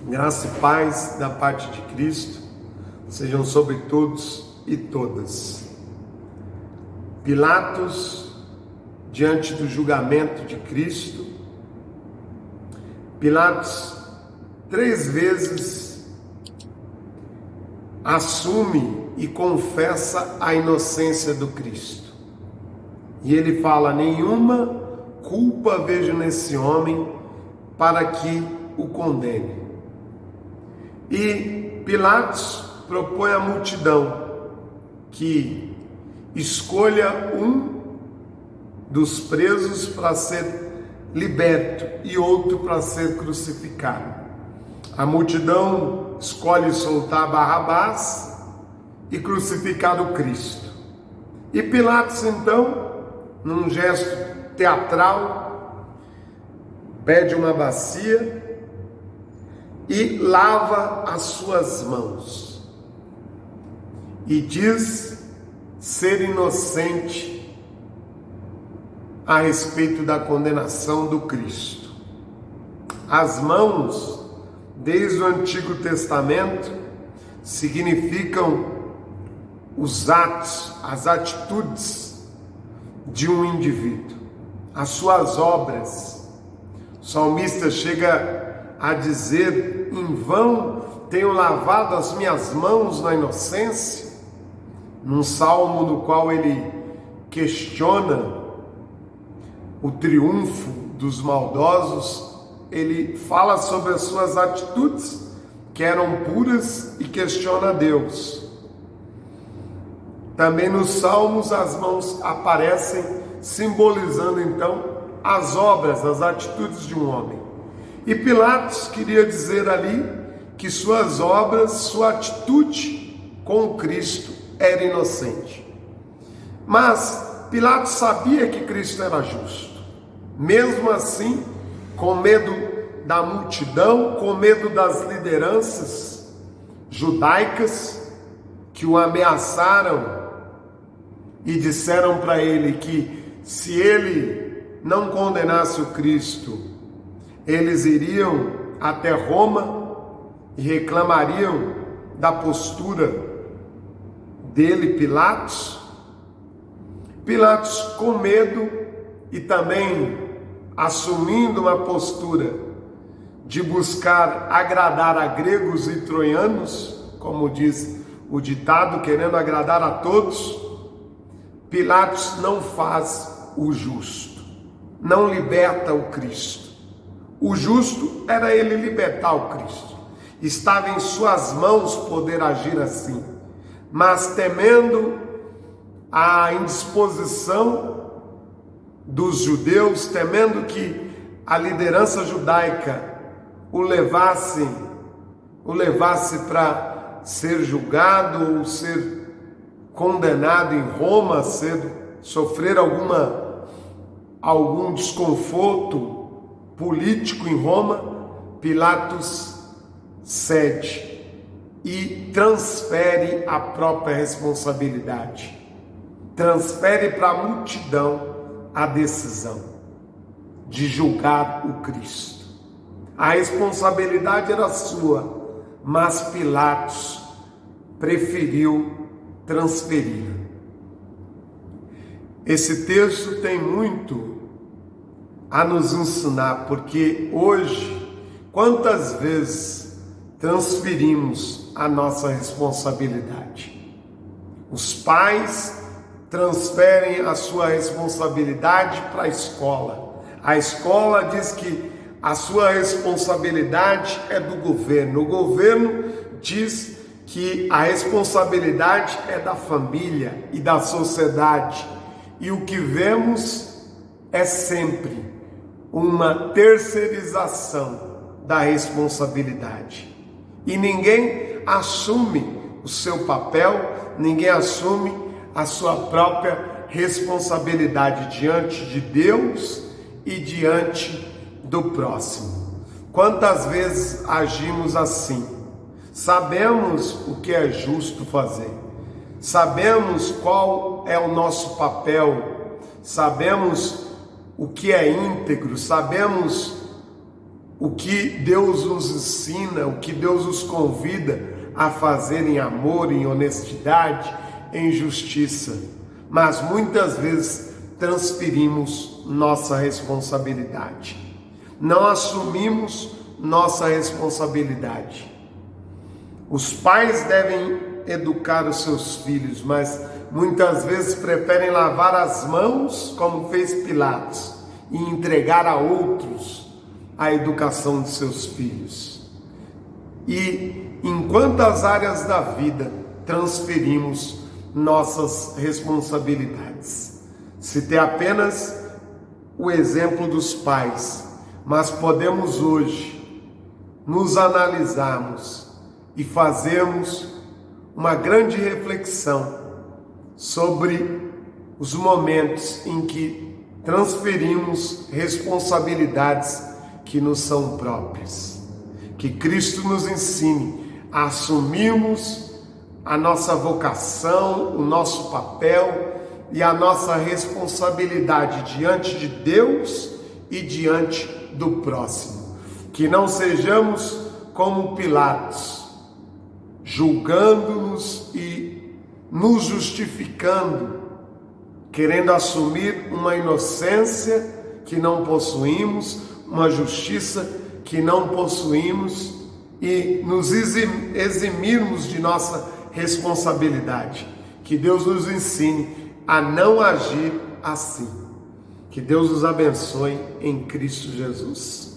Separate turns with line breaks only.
Graça e paz da parte de Cristo sejam sobre todos e todas. Pilatos, diante do julgamento de Cristo, Pilatos 3 vezes assume e confessa a inocência do Cristo. E ele fala: nenhuma culpa vejo nesse homem para que o condene. E Pilatos propõe à multidão que escolha um dos presos para ser liberto e outro para ser crucificado. A multidão escolhe soltar Barrabás e crucificar o Cristo. E Pilatos, então, num gesto teatral, pede uma bacia e lava as suas mãos e diz ser inocente a respeito da condenação do Cristo. As mãos, desde o Antigo Testamento, significam os atos, as atitudes de um indivíduo, as suas obras. O salmista chega a dizer: em vão tenho lavado as minhas mãos na inocência, num salmo no qual ele questiona o triunfo dos maldosos. Ele fala sobre as suas atitudes que eram puras e questiona Deus. Também nos salmos as mãos aparecem simbolizando então as obras, as atitudes de um homem. E Pilatos queria dizer ali que suas obras, sua atitude com Cristo era inocente. Mas Pilatos sabia que Cristo era justo. Mesmo assim, com medo da multidão, com medo das lideranças judaicas que o ameaçaram e disseram para ele que se ele não condenasse o Cristo, eles iriam até Roma e reclamariam da postura dele, Pilatos. Pilatos, com medo e também assumindo uma postura de buscar agradar a gregos e troianos, como diz o ditado, querendo agradar a todos, Pilatos não faz o justo, não liberta o Cristo. O justo era ele libertar o Cristo. Estava em suas mãos poder agir assim. Mas temendo a indisposição dos judeus, temendo que a liderança judaica o levasse para ser julgado ou ser condenado em Roma, sofrer algum desconforto político em Roma, Pilatos cede e transfere a própria responsabilidade, transfere para a multidão a decisão de julgar o Cristo. A responsabilidade era sua, mas Pilatos preferiu transferir. Esse texto tem muito a nos ensinar, porque hoje, quantas vezes transferimos a nossa responsabilidade? Os pais transferem a sua responsabilidade para a escola. A escola diz que a sua responsabilidade é do governo. O governo diz que a responsabilidade é da família e da sociedade. E o que vemos é sempre uma terceirização da responsabilidade. E ninguém assume o seu papel, ninguém assume a sua própria responsabilidade diante de Deus e diante do próximo. Quantas vezes agimos assim? Sabemos o que é justo fazer, sabemos qual é o nosso papel, sabemos o que é íntegro, sabemos o que Deus nos ensina, o que Deus nos convida a fazer em amor, em honestidade, em justiça. Mas muitas vezes transferimos nossa responsabilidade. Não assumimos nossa responsabilidade. Os pais devem educar os seus filhos, mas muitas vezes preferem lavar as mãos, como fez Pilatos, e entregar a outros a educação de seus filhos. E em quantas áreas da vida transferimos nossas responsabilidades? Citei apenas o exemplo dos pais, mas podemos hoje nos analisarmos e fazermos uma grande reflexão sobre os momentos em que transferimos responsabilidades que nos são próprias. Que Cristo nos ensine a assumirmos a nossa vocação, o nosso papel e a nossa responsabilidade diante de Deus e diante do próximo. Que não sejamos como Pilatos, julgando-nos e nos justificando, querendo assumir uma inocência que não possuímos, uma justiça que não possuímos e nos eximirmos de nossa responsabilidade. Que Deus nos ensine a não agir assim. Que Deus nos abençoe em Cristo Jesus.